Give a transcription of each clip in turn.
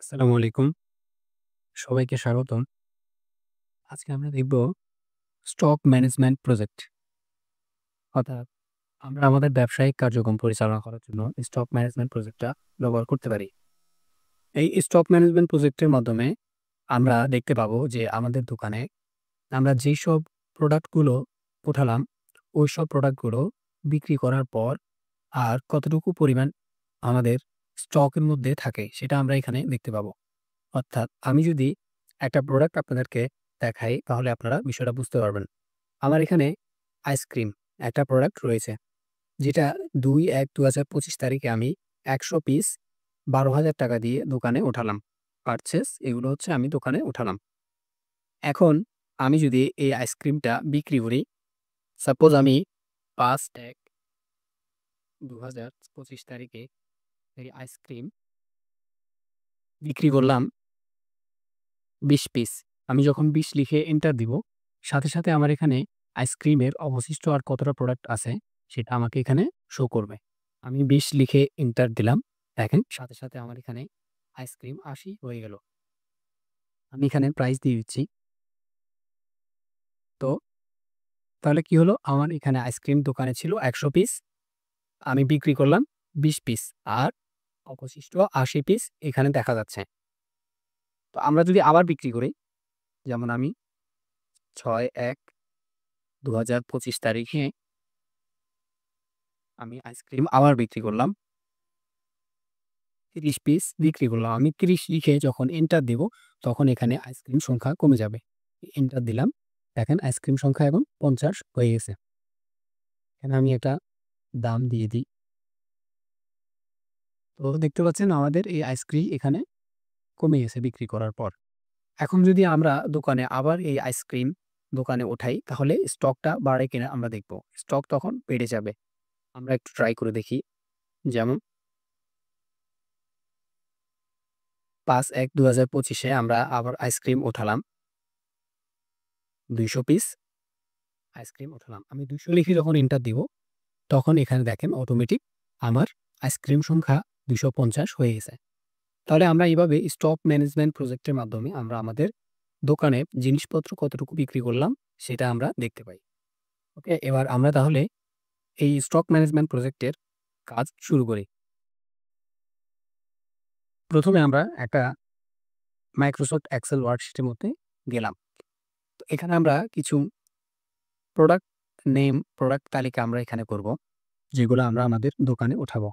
আসসালামু আলাইকুম। সবাইকে স্বাগতম। আজকে আমরা দেখব স্টক ম্যানেজমেন্ট প্রজেক্ট। অর্থাৎ আমরা আমাদের ব্যবসায়িক কার্যক্রম পরিচালনা করার জন্য স্টক ম্যানেজমেন্ট প্রজেক্টটা ব্যবহার করতে পারি। এই স্টক ম্যানেজমেন্ট প্রজেক্টের মাধ্যমে আমরা দেখতে পাবো যে আমাদের দোকানে আমরা যেসব প্রোডাক্টগুলো উঠালাম, ওইসব প্রোডাক্টগুলো বিক্রি করার পর আর কতটুকু পরিমাণ আমাদের স্টকের মধ্যে থাকে সেটা আমরা এখানে দেখতে পাবো। অর্থাৎ আমি যদি একটা প্রোডাক্ট আপনাদেরকে দেখাই তাহলে আপনারা বিষয়টা বুঝতে পারবেন। আমার এখানে আইসক্রিম একটা প্রোডাক্ট রয়েছে। যেটা ২/১/২০২৫ তারিখে আমি ১০০ পিস ৳১২,০০০ দিয়ে দোকানে উঠালাম। পারচেজ এগুলো হচ্ছে আমি দোকানে উঠালাম। এখন আমি যদি এই আইসক্রিমটা বিক্রি করি, সাপোজ আমি ৫/১/২০২৫ তারিখে এই আইসক্রিম বিক্রি করলাম ২০ পিস। আমি যখন ২০ লিখে এন্টার দিব, সাথে, সাথে আমার এখানে আইসক্রিমের অবশিষ্ট আর কতটা প্রোডাক্ট আছে সেটা আমাকে এখানে শো করবে। আমি ২০ লিখে এন্টার দিলাম। দেখেন সাথে, সাথে আমার এখানে আইসক্রিম ৮০ হয়ে গেল। আমি এখানে প্রাইস দিয়ে দিচ্ছি। তো তাহলে কি হলো? আমার এখানে আইসক্রিম দোকানে ছিল ১০০ পিস। আমি বিক্রি করলাম ২০ পিস। আর অবশিষ্ট ৮০ পিস এখানে দেখা যাচ্ছে। তো আমরা যদি আবার বিক্রি করি, যেমন আমি ৬/১/২০২৫ তারিখে আমি আইসক্রিম আবার বিক্রি করলাম। ৩০ পিস বিক্রি করলাম। আমি ৩০ লিখে যখন এন্টার দিব, তখন এখানে আইসক্রিম সংখ্যা কমে যাবে। এন্টার দিলাম। দেখেন আইসক্রিম সংখ্যা এখন ৫০ হয়ে গেছে। এখানে আমি একটা দাম দিয়ে দিই। তো দেখতে পাচ্ছেন আমাদের এই আইসক্রিম এখানে কমে গেছে বিক্রি করার পর। এখন যদি আমরা দোকানে আবার এই আইসক্রিম দোকানে উঠাই, তাহলে স্টকটা বাড়ে কিনা আমরা দেখব। স্টক তখন বেড়ে যাবে। আমরা একটু ট্রাই করে দেখি। যেমন ৫/১/২০২৫ এ আমরা আবার আইসক্রিম উঠালাম। ২০০ পিস আইসক্রিম উঠালাম। আমি ২০০ লিখে যখন এন্টার দিব, তখন এখানে দেখেন অটোমেটিক আমার আইসক্রিম সংখ্যা ২৫০ হয়ে গেছে। তাহলে আমরা এভাবে স্টক ম্যানেজমেন্ট প্রজেক্টের মাধ্যমে আমরা আমাদের দোকানে জিনিসপত্র কতটুকু বিক্রি করলাম সেটা আমরা দেখতে পাই। ওকে? এবার আমরা তাহলে এই স্টক ম্যানেজমেন্ট প্রজেক্টের কাজ শুরু করি। প্রথমে আমরা একটা মাইক্রোসফট এক্সেল ওয়ার্কশিটের মধ্যে গেলাম। তো এখানে আমরা কিছু প্রোডাক্ট নেম, প্রোডাক্ট তালিকা আমরা এখানে করব, যেগুলো আমরা আমাদের দোকানে উঠাবো।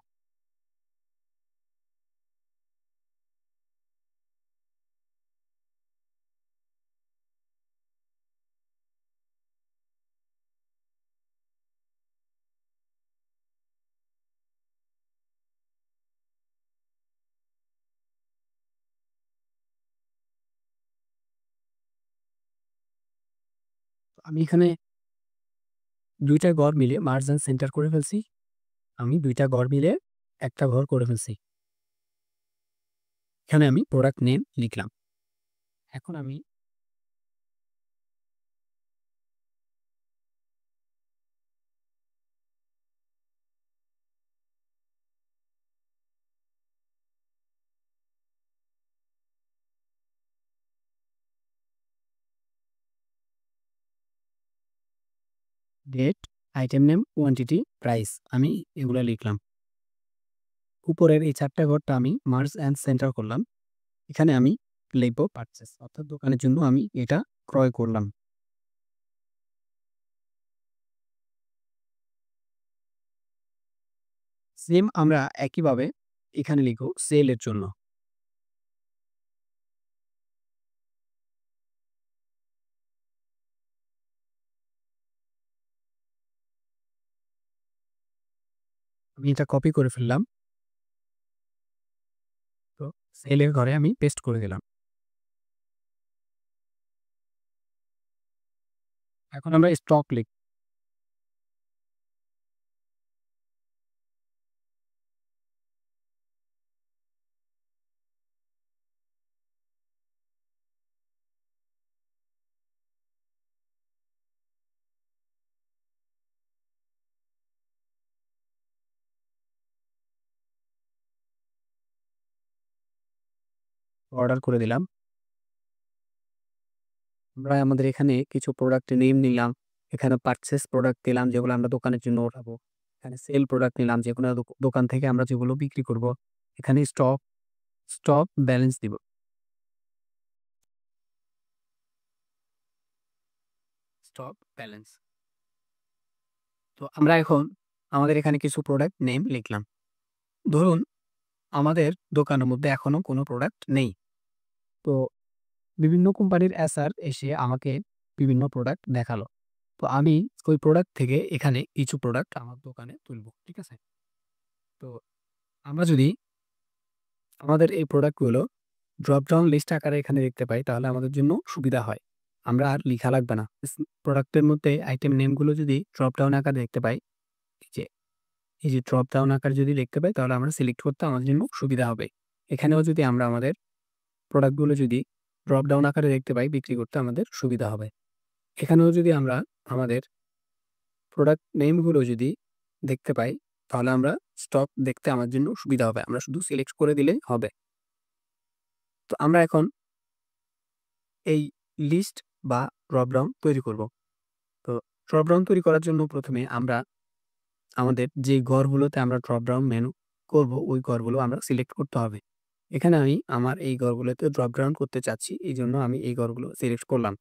আমি এখানে ২ টা ঘর মিলে মার্জ অ্যান্ড সেন্টার করে ফেলছি। আমি ২ টা ঘর মিলে একটা ঘর করে ফেলছি। এখানে আমি প্রোডাক্ট নেম লিখলাম। এখন আমি date, item name, quantity, price আমি এগুলা লিখলাম। উপরের এই ৪ টা ঘরটা আমি মার্জ অ্যান্ড সেন্টার করলাম। এখানে আমি লিখব পারচেজ, অর্থাৎ দোকানের জন্য আমি এটা ক্রয় করলাম। সেম আমরা একইভাবে এখানে লিখব সেল এর জন্য। আমি এটা কপি করে ফেললাম। তো সেল এর ঘরে আমি পেস্ট করে দিলাম। এখন আমরা স্টক অর্ডার করে দিলাম। আমরা আমাদের এখানে কিছু প্রোডাক্ট নেম নিলাম। এখানে পারচেজ প্রোডাক্ট দিলাম যেগুলো আমরা দোকানের জন্য ওঠাবো। এখানে সেল প্রোডাক্ট নিলাম যেগুলো দোকান থেকে আমরা যেগুলো বিক্রি করব। এখানে স্টক ব্যালেন্স দিব। Stock balance. তো আমরা এখন আমাদের এখানে কিছু প্রোডাক্ট নেম লিখলাম। ধরুন আমাদের দোকানের মধ্যে এখনো কোনো প্রোডাক্ট নেই। তো বিভিন্ন কোম্পানির এসআর এসে আমাকে বিভিন্ন প্রোডাক্ট দেখালো। তো আমি ওই প্রোডাক্ট থেকে এখানে কিছু প্রোডাক্ট আমার দোকানে তুলব। ঠিক আছে? তো আমরা যদি আমাদের এই প্রোডাক্টগুলো ড্রপ ডাউন লিস্ট আকারে এখানে দেখতে পাই তাহলে আমাদের জন্য সুবিধা হয়। আমরা আর লিখা লাগবে না। প্রোডাক্টের মধ্যে আইটেম নেমগুলো যদি ড্রপ ডাউন আকারে দেখতে পাই, এই যে ড্রপ ডাউন আকারে যদি দেখতে পাই তাহলে আমরা সিলেক্ট করতে আমাদের জন্য সুবিধা হবে। এখানেও যদি আমরা আমাদের প্রোডাক্টগুলো যদি ড্রপ ডাউন আকারে দেখতে পাই বিক্রি করতে আমাদের সুবিধা হবে। এখানেও যদি আমরা আমাদের প্রোডাক্ট নেমগুলো যদি দেখতে পাই তাহলে আমরা স্টক দেখতে আমার জন্য সুবিধা হবে। আমরা শুধু সিলেক্ট করে দিলেই হবে। তো আমরা এখন এই লিস্ট বা ড্রপ ডাউন তৈরি করব। তো ড্রপ ডাউন তৈরি করার জন্য প্রথমে আমরা আমাদের যে ঘরগুলোতে আমরা ড্রপ ডাউন মেনু করব ওই ঘরগুলো আমরা সিলেক্ট করতে হবে। এখানে আমি আমার এই ঘরগুলোতে ড্রপ ডাউন করতে চাচ্ছি। এইজন্য আমি এই ঘরগুলো সিলেক্ট করলাম।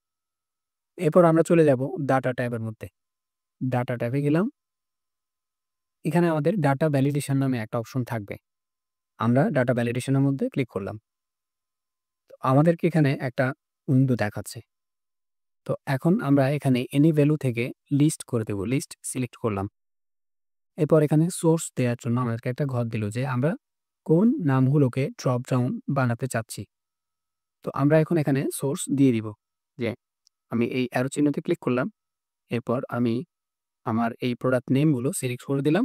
এরপর আমরা চলে যাব ডাটা ট্যাবের মধ্যে। ডাটা ট্যাবে গেলাম। এখানে আমাদের ডাটা ভ্যালিডেশন নামে একটা অপশন থাকবে। আমরা ডাটা ভ্যালিডেশনের মধ্যে ক্লিক করলাম। তো আমাদেরকে এখানে একটা উইন্ডো দেখাচ্ছে। তো এখন আমরা এখানে এনি ভ্যালু থেকে লিস্ট করে দেব। লিস্ট সিলেক্ট করলাম। এরপর এখানে সোর্স দেওয়ার জন্য আমাদেরকে একটা ঘর দিল যে আমরা কোন নামগুলোকে ড্রপ ডাউন বানাতে চাচ্ছি। তো আমরা এখন এখানে সোর্স দিয়ে দিব যে আমি এই অ্যারো চিহ্নতে ক্লিক করলাম। এরপর আমি আমার এই প্রোডাক্ট নেমগুলো সিলেক্ট করে দিলাম।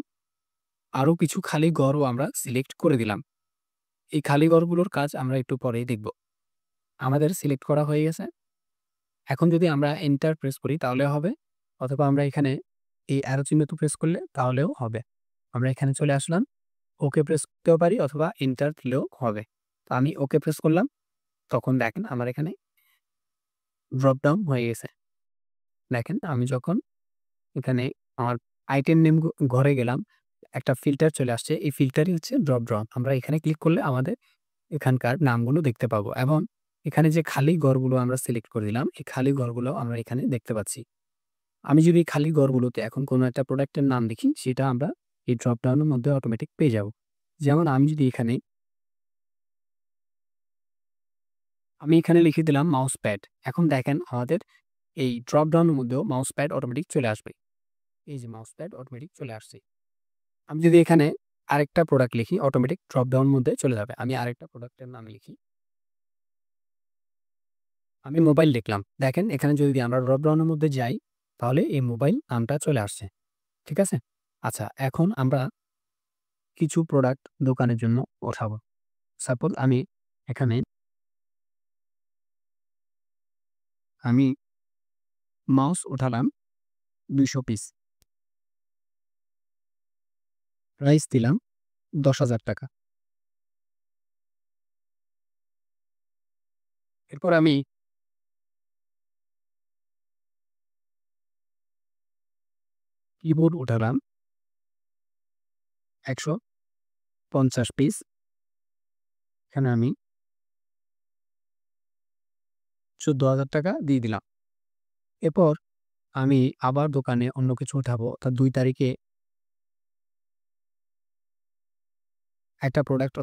আরও কিছু খালি ঘরও আমরা সিলেক্ট করে দিলাম। এই খালি ঘরগুলোর কাজ আমরা একটু পরেই দেখব। আমাদের সিলেক্ট করা হয়ে গেছে। এখন যদি আমরা এন্টার প্রেস করি তাহলে হবে, অথবা আমরা এখানে এই অ্যারো চিহ্নতে প্রেস করলে তাহলেও হবে। আমরা এখানে চলে আসলাম। ওকে প্রেস করতেও পারি অথবা এন্টার দিলেও হবে। তো আমি ওকে প্রেস করলাম। তখন দেখেন আমার এখানে ড্রপ ডাউন হয়ে গেছে। দেখেন আমি যখন এখানে আমার আইটেম নেম ঘরে গেলাম, একটা ফিল্টার চলে আসছে। এই ফিল্টারই হচ্ছে ড্রপ ডাউন। আমরা এখানে ক্লিক করলে আমাদের এখানকার নামগুলো দেখতে পাবো এবং এখানে যে খালি ঘরগুলো আমরা সিলেক্ট করে দিলাম, এই খালি ঘরগুলো আমরা এখানে দেখতে পাচ্ছি। আমি যদি খালি ঘরগুলোতে এখন কোনো একটা প্রোডাক্টের নাম লিখি, সেটা আমরা এই ড্রপ ডাউনের মধ্যে অটোমেটিক পেয়ে যাব। যেমন আমি যদি এখানে লিখে দিলাম মাউস প্যাড। এখন দেখেন আমাদের এই ড্রপ ডাউনের মধ্যেও মাউস প্যাড অটোমেটিক চলে আসবে। এই যে মাউস প্যাড অটোমেটিক চলে আসছে। আমি যদি এখানে আরেকটা প্রোডাক্ট লিখি, অটোমেটিক ড্রপ ডাউন মধ্যে চলে যাবে। আমি আরেকটা প্রোডাক্টের নাম লিখি। আমি মোবাইল লিখলাম। দেখেন এখানে যদি আমরা ড্রপ ডাউনের মধ্যে যাই তাহলে এই মোবাইল নামটা চলে আসছে। ঠিক আছে? আচ্ছা, এখন আমরা কিছু প্রোডাক্ট দোকানের জন্য ওঠাবো। সাপোজ এখানে আমি মাউস উঠালাম ২০০ পিস। প্রাইস দিলাম ৳১০,০০০। এরপর আমি কিবোর্ড উঠালাম ১৫০ পিস। এখানে আমি ৳১৪,০০০ দিয়ে দিলাম। এরপর আমি আবার দোকানে অন্য কিছু উঠাবো। অর্থাৎ ২ তারিখে একটা প্রোডাক্ট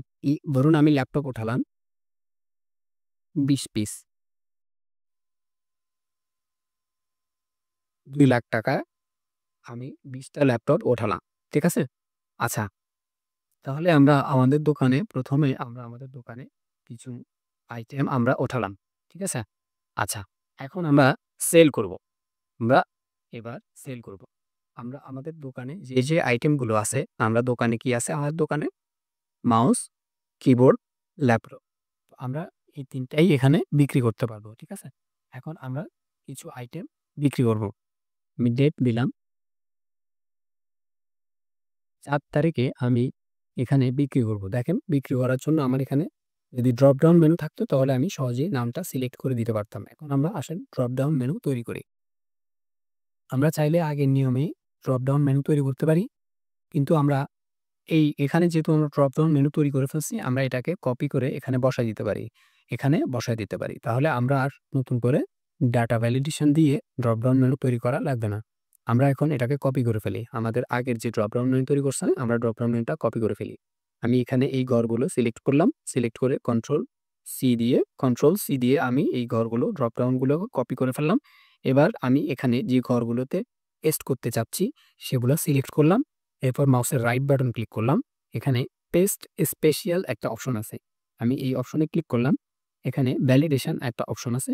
ধরুন আমি ল্যাপটপ উঠালাম ২০ পিস। ৳২,০০,০০০ আমি ২০ টা ল্যাপটপ ওঠালাম। ঠিক আছে? আচ্ছা, তাহলে আমরা আমাদের দোকানে কিছু আইটেম আমরা ওঠালাম। ঠিক আছে? আচ্ছা, এখন আমরা সেল করব। আমরা এবার সেল করব। আমরা আমাদের দোকানে যে আইটেমগুলো আছে, আমরা দোকানে কি আছে? আমাদের দোকানে মাউস, কিবোর্ড, ল্যাপটপ। আমরা এই ৩ টাই এখানে বিক্রি করতে পারবো। ঠিক আছে? এখন আমরা কিছু আইটেম বিক্রি করব। আমি ডেট দিলাম। ৪ তারিখে আমি এখানে বিক্রি করব। দেখেন বিক্রি করার জন্য আমার এখানে যদি ড্রপ ডাউন মেনু থাকতো তাহলে আমি সহজেই নামটা সিলেক্ট করে দিতে পারতাম। এখন আমরা আসেন ড্রপ ডাউন মেনু তৈরি করি। আমরা চাইলে আগের নিয়মেই ড্রপ ডাউন মেনু তৈরি করতে পারি। কিন্তু আমরা এখানে যেহেতু আমরা ড্রপ ডাউন মেনু তৈরি করে ফেলছি, আমরা এটাকে কপি করে এখানে বসায় দিতে পারি। এখানে বসায় দিতে পারি। তাহলে আমরা আর নতুন করে ডাটা ভ্যালিডেশন দিয়ে ড্রপ ডাউন মেনু তৈরি করা লাগবে না। আমরা এখন এটাকে কপি করে ফেলি। আমাদের আগের যে ড্রপ ডাউন মেনু তৈরি করছিলাম, আমরা ড্রপ ডাউন মেনুটা কপি করে ফেলি। আমি এখানে এই ঘরগুলো সিলেক্ট করলাম। সিলেক্ট করে কন্ট্রোল সি দিয়ে আমি এই ঘরগুলো ড্রপ ডাউনগুলো কপি করে ফেললাম। এবার আমি এখানে যে ঘরগুলোতে পেস্ট করতে চাচ্ছি সেগুলো সিলেক্ট করলাম। এরপর মাউসের রাইট বাটন ক্লিক করলাম। এখানে পেস্ট স্পেশাল একটা অপশন আছে। আমি এই অপশনে ক্লিক করলাম। এখানে ভ্যালিডেশন একটা অপশন আছে।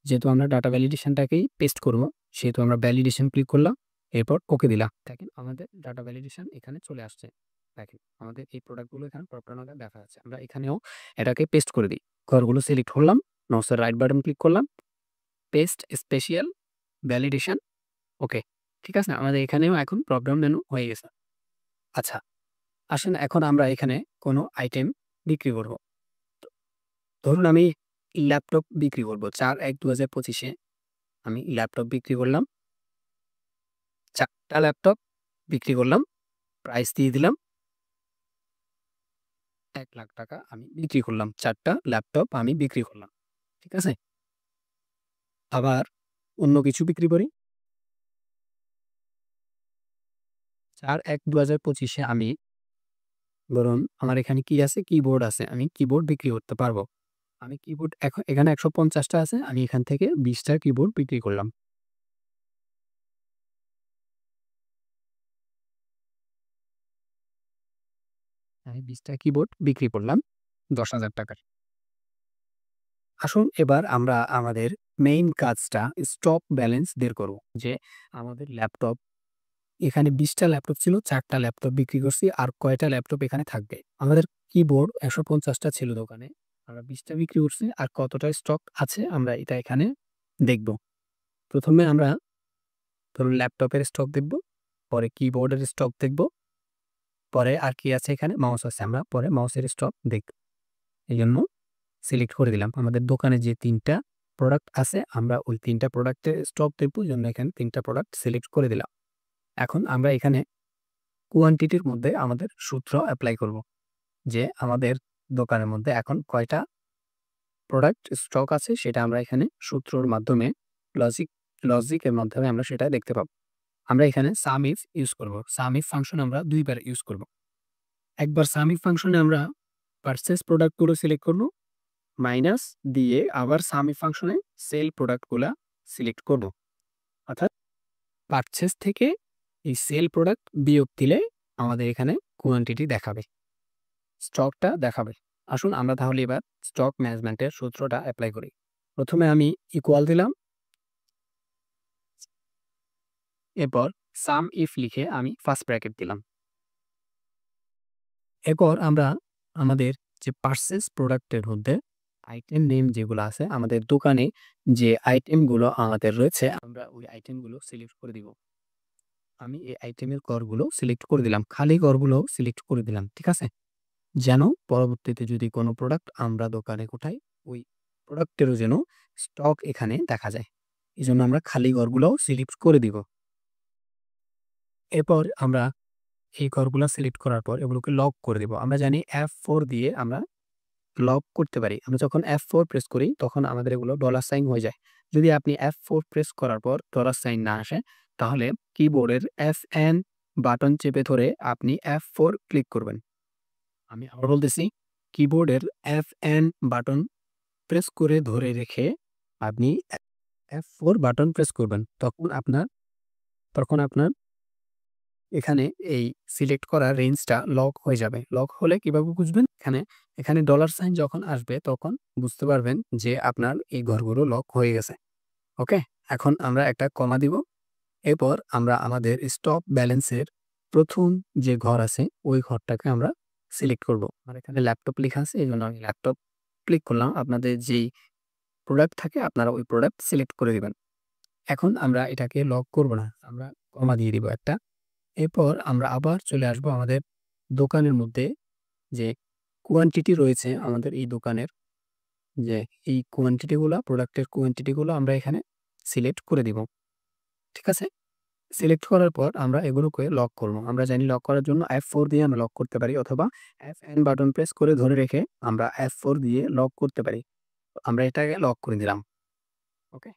যেহেতু আমরা ডাটা ভ্যালিডেশনটাকেই পেস্ট করব, সেহেতু আমরা ভ্যালিডেশন ক্লিক করলাম। এরপর ওকে দিলাম। দেখেন আমাদের ডাটা ভ্যালিডেশন এখানে চলে আসছে। দেখেন আমাদের এই প্রোডাক্টগুলো এখানে প্রপারভাবে দেখা যাচ্ছে। আমরা এখানেও এটাকে পেস্ট করে দিই। ঘরগুলো সিলেক্ট করলাম, মাউসের রাইট বাটন ক্লিক করলাম, পেস্ট স্পেশাল ভ্যালিডেশন ওকে। ঠিক আছে? আমাদের এখানেও এখন ড্রপ ডাউন মেনু হয়ে গেছে। আচ্ছা, আসেন এখন আমরা এখানে কোনো আইটেম বিক্রি করব। ধরুন আমি ল্যাপটপ বিক্রি করব। ৪/১/২০২৫ আমি ল্যাপটপ বিক্রি করলাম। ৪ টা ল্যাপটপ বিক্রি করলাম। প্রাইস দিয়ে দিলাম ৳১,০০,০০০ আমি বিক্রি করলাম। ৪ টা ল্যাপটপ আমি বিক্রি করলাম। ঠিক আছে? আবার অন্য কিছু বিক্রি করি। ৪/১/২০২৫ আমি ধরুন আমার এখানে কি আছে? কিবোর্ড আছে। আমি কিবোর্ড বিক্রি করতে পারব। আমি কিবোর্ড এখানে ১৫০ টা আছে। আমি এখান থেকে ২০ টা কিবোর্ড বিক্রি করলাম। আমি ২০ টা কিবোর্ড বিক্রি করলাম ৳১০,০০০ র। আসুন এবার আমরা আমাদের মেইন কাজটা স্টক ব্যালেন্স বের করব। যে আমাদের ল্যাপটপ এখানে ২০ টা ল্যাপটপ ছিল, ৪ টা ল্যাপটপ বিক্রি করছি। আর কয়টা ল্যাপটপ এখানে থাকবে? আমাদের কিবোর্ড ১৫০ টা ছিল দোকানে। আমরা ২০ টা বিক্রি করছি। আর কতটা স্টক আছে আমরা এটা এখানে দেখব। ১ম এ আমরা ধরুন ল্যাপটপের স্টক দেখব, পরে কিবোর্ডের স্টক দেখব, পরে আর কি আছে এখানে? মাউস আছে। আমরা পরে মাউসের স্টক দেখব। এজন্য সিলেক্ট করে দিলাম। আমাদের দোকানে যে ৩ টা প্রোডাক্ট আছে আমরা ওই ৩ টা প্রোডাক্টের স্টক দেখব। এজন্য এখানে ৩ টা প্রোডাক্ট সিলেক্ট করে দিলাম। এখন আমরা এখানে কোয়ান্টিটির মধ্যে আমাদের সূত্র এপ্লাই করব। যে আমাদের দোকানের মধ্যে এখন কয়টা প্রোডাক্ট স্টক আছে সেটা আমরা এখানে সূত্রর মাধ্যমে লজিকের মাধ্যমে আমরা সেটা দেখতে পাবো। আমরা এখানে সাম ইফ ইউজ করব। সাম ইফ ফাংশন আমরা ২ বার ইউজ করব। একবার সাম ইফ ফাংশনে আমরা পারচেজ প্রোডাক্টগুলো সিলেক্ট করব, মাইনাস দিয়ে আবার সাম ইফ ফাংশনে সেল প্রোডাক্টগুলা সিলেক্ট করব। অর্থাৎ পারচেজ থেকে এই সেল প্রোডাক্ট বিয়োগ দিলে আমাদের এখানে কোয়ান্টিটি দেখাবে, স্টকটা দেখাবে। আসুন আমরা তাহলে এবার স্টক ম্যানেজমেন্টের সূত্রটা এপ্লাই করি। প্রথমে আমি ইকুয়াল দিলাম, এরপর সাম ইফ লিখে আমি ফার্স্ট ব্র্যাকেট দিলাম। এরপর আমরা আমাদের যে পারচেজ প্রোডাক্টের মধ্যে আইটেম নেম যেগুলো আছে আমাদের দোকানে যে আইটেমগুলো আমাদের রয়েছে আমরা ওই আইটেমগুলো সিলেক্ট করে দিব। আমি এই আইটেমের ঘরগুলো সিলেক্ট করে দিলাম। খালি ঘরগুলো সিলেক্ট করে দিলাম। ঠিক আছে? যেন পরবর্তীতে যদি কোনো প্রোডাক্ট আমরা দোকানে উঠাই ওই প্রোডাক্টেরও যেন স্টক এখানে দেখা যায়। এজন্য আমরা খালি ঘরগুলোও সিলেক্ট করে দিব। এরপর আমরা এই ঘরগুলা সিলেক্ট করার পর এগুলোকে লক করে দিব। আমরা জানি F4 দিয়ে আমরা লক করতে পারি। আমরা যখন F4 প্রেস করি তখন আমাদের এগুলো ডলার সাইন হয়ে যায়। যদি আপনি F4 প্রেস করার পর ডলার সাইন না আসে তাহলে কিবোর্ডের FN বাটন চেপে ধরে আপনি F4 ক্লিক করবেন। আমি আবার বলতেছি, কিবোর্ডের FN বাটন প্রেস করে ধরে রেখে আপনি F4 বাটন প্রেস করবেন। তখন আপনার এখানে এই সিলেক্ট করা রেঞ্জটা লক হয়ে যাবে। লক হলে কিভাবে বুঝবেন? এখানে ডলার সাইন যখন আসবে তখন বুঝতে পারবেন যে আপনার এই ঘরগুলো লক হয়ে গেছে। ওকে? এখন আমরা একটা কমা দিব। এরপর আমরা আমাদের স্টক ব্যালেন্সের ১ম যে ঘর আছে ওই ঘরটাকে আমরা সিলেক্ট করব। আমার এখানে ল্যাপটপ লেখা আছে এজন্য আমি ল্যাপটপ ক্লিক করলাম। আপনাদের যেই প্রোডাক্ট থাকে আপনারা ওই প্রোডাক্ট সিলেক্ট করে দিবেন। এখন আমরা এটাকে লক করব না। আমরা কমা দিয়ে দিব একটা। এরপর আমরা আবার চলে আসবো আমাদের দোকানের মধ্যে যে কোয়ান্টিটি রয়েছে আমাদের এই দোকানের, যে এই কোয়ান্টিটিগুলা প্রোডাক্টের কোয়ান্টিটিগুলো আমরা এখানে সিলেক্ট করে দিব। ঠিক আছে? সিলেক্ট করার পর আমরা এগুলোকে লক করব। আমরা জানি লক করার জন্য F4 দিয়ে আমরা লক করতে পারি অথবা Fn বাটন প্রেস করে ধরে রেখে আমরা F4 দিয়ে লক করতে পারি। আমরা এটাকে লক করে দিলাম। ওকে?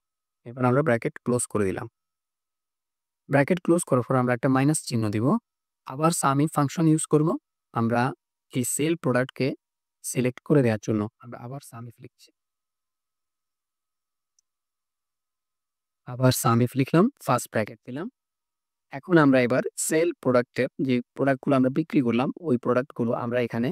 এবার আমরা ব্র্যাকেট ক্লোজ করে দিলাম। ব্র্যাকেট ক্লোজ করার পর আমরা একটা মাইনাস চিহ্ন দিব। আবার সাম ইফ ফাংশন ইউজ করব। আমরা এই সেল প্রোডাক্টকে সিলেক্ট করে দেওয়ার জন্য আমরা আবার সাম ইফ লিখছি। আবার সাম ইফ লিখলাম, ফার্স্ট ব্র্যাকেট দিলাম। এখন আমরা এবার সেল প্রোডাক্টের যে প্রোডাক্টগুলো আমরা বিক্রি করলাম ওই প্রোডাক্টগুলো আমরা এখানে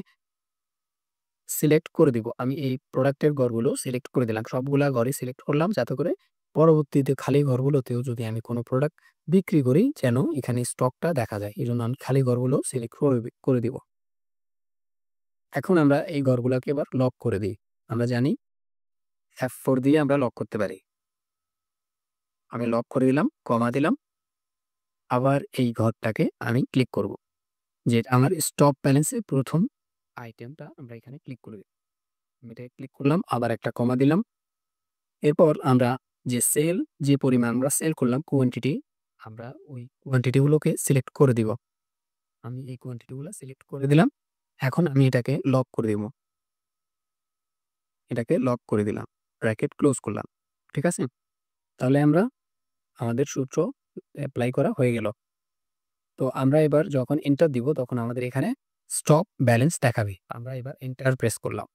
সিলেক্ট করে দিব। আমি এই প্রোডাক্টের ঘরগুলো সিলেক্ট করে দিলাম। সবগুলা ঘরই সিলেক্ট করলাম যাতে করে পরবর্তীতে খালি ঘরগুলোতেও যদি আমি কোনো প্রোডাক্ট বিক্রি করি যেন এখানে স্টকটা দেখা যায়। এজন্য আমি খালি ঘরগুলো সিলেক্ট করে দিব। এখন আমরা এই ঘরগুলোকে এবার লক করে দিই। আমরা জানি F4 দিয়ে আমরা লক করতে পারি। আমি লক করে দিলাম, কমা দিলাম। আবার এই ঘরটাকে আমি ক্লিক করব। যে আমার স্টক ব্যালেন্সে প্রথম আইটেমটা আমরা এখানে ক্লিক করে দিই। আমি এটাকে ক্লিক করলাম, আবার একটা কমা দিলাম। এরপর আমরা যে পরিমাণ আমরা সেল করলাম কোয়ান্টিটি, আমরা ওই কোয়ান্টিটিগুলোকে সিলেক্ট করে দিব। আমি এই কোয়ান্টিটিগুলো সিলেক্ট করে দিলাম। এখন আমি এটাকে লক করে দিব। এটাকে লক করে দিলাম। ব্র্যাকেট ক্লোজ করলাম। ঠিক আছে? তাহলে আমরা আমাদের সূত্র এপ্লাই করা হয়ে গেল। তো আমরা এবার যখন এন্টার দিব তখন আমাদের এখানে স্টক ব্যালেন্স দেখাবে। আমরা এবার এন্টার প্রেস করলাম।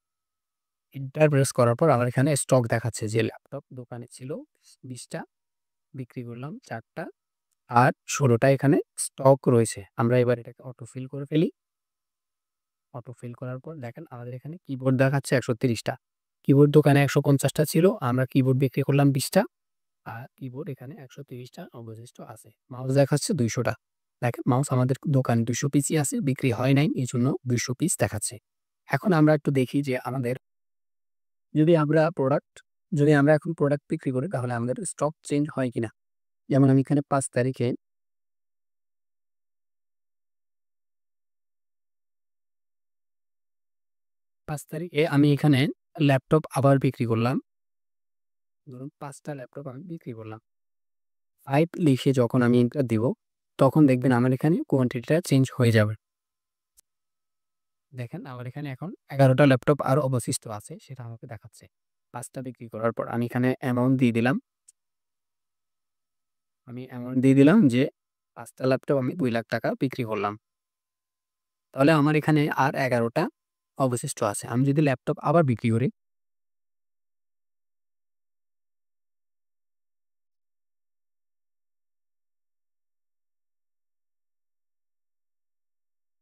এন্টার প্রেস করার পর আমার এখানে স্টক দেখাচ্ছে যে ল্যাপটপ দোকানে ছিল 20টা, বিক্রি করলাম 4টা, আর 16টা এখানে স্টক রয়েছে। আমরা এবার এটাকে অটোফিল করে ফেলি। অটোফিল করার পর দেখেন আমাদের এখানে কিবোর্ড দেখাচ্ছে 130টা। কিবোর্ড দোকানে 150টা ছিল, আমরা কিবোর্ড বিক্রি করলাম 20টা, আর কিবোর্ড এখানে 130টা অবশিষ্ট আছে। মাউস দেখাচ্ছে 200টা। দেখেন মাউস আমাদের দোকানে 200 পিসই আছে, বিক্রি হয় নাই, এই জন্য 200 পিস দেখাচ্ছে। এখন আমরা একটু দেখি যে আমাদের যদি আমরা এখন প্রোডাক্ট বিক্রি করি তাহলে আমাদের স্টক চেঞ্জ হয় কিনা। যেমন আমি এখানে 5 তারিখে আমি এখানে ল্যাপটপ আবার বিক্রি করলাম। ধরুন 5টা ল্যাপটপ আমি বিক্রি করলাম। 5 লিখে যখন আমি এন্টার দিব তখন দেখবেন আমার এখানে কোয়ান্টিটিটা চেঞ্জ হয়ে যাবে। দেখেন আমার এখানে এখন 11টা ল্যাপটপ আরো অবশিষ্ট আছে সেটা আমাকে দেখাচ্ছে। 5টা বিক্রি করার পর আমি এখানে অ্যামাউন্ট দিয়ে দিলাম। যে 5টা ল্যাপটপ আমি 2 লাখ টাকা বিক্রি করলাম। তাহলে আমার এখানে আর 11টা অবশিষ্ট আছে। আমি যদি ল্যাপটপ আবার বিক্রি করি,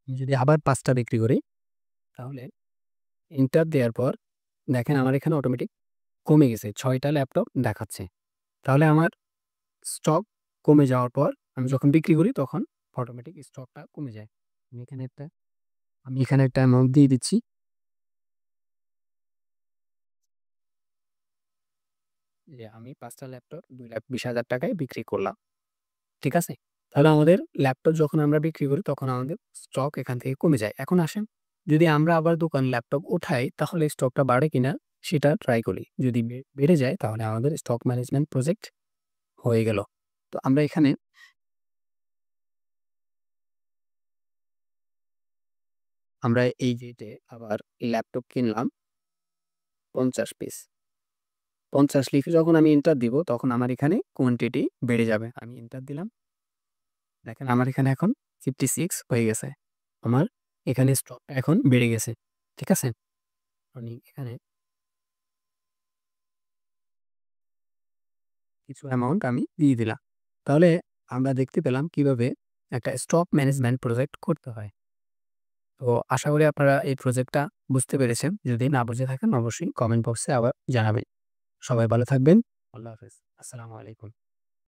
আমি যদি আবার 5টা বিক্রি করি তাহলে এন্টার দেওয়ার পর দেখেন আমার এখানে অটোমেটিক কমে গেছে। 6টা ল্যাপটপ দেখাচ্ছে। তাহলে আমার স্টক কমে যাওয়ার পর আমি যখন বিক্রি করি তখন অটোমেটিক স্টকটা কমে যায়। আমি এখানে একটা অ্যামাউন্ট দিয়ে দিচ্ছি। যে আমি 5টা ল্যাপটপ 2,20,000 টাকায় বিক্রি করলাম। ঠিক আছে? তাহলে আমাদের ল্যাপটপ যখন আমরা বিক্রি করি তখন আমাদের স্টক এখান থেকে কমে যায়। এখন আসেন যদি আমরা আবার দোকানে ল্যাপটপ উঠাই তাহলে স্টকটা বাড়ে কিনা সেটা ট্রাই করি। যদি বেড়ে যায় তাহলে আমাদের স্টক ম্যানেজমেন্ট প্রজেক্ট হয়ে গেল। তো আমরা এখানে এই যে আবার ল্যাপটপ কিনলাম 50 পিস। 50 লিখে যখন আমি এন্টার দিব তখন আমার এখানে কোয়ান্টিটি বেড়ে যাবে। আমি এন্টার দিলাম। দেখেন আমার এখানে এখন 56 হয়ে গেছে। আমার এখানে স্টকটা এখন বেড়ে গেছে। ঠিক আছে? আমি এখানে কিছু অ্যামাউন্ট আমি দিয়ে দিলাম। তাহলে আমরা দেখতে পেলাম কিভাবে একটা স্টক ম্যানেজমেন্ট প্রজেক্ট করতে হয়। তো আশা করি আপনারা এই প্রজেক্টটা বুঝতে পেরেছেন। যদি না বুঝে থাকেন অবশ্যই কমেন্ট বক্সে আবার জানাবেন। সবাই ভালো থাকবেন। আল্লাহ হাফেজ। আসসালামু আলাইকুম।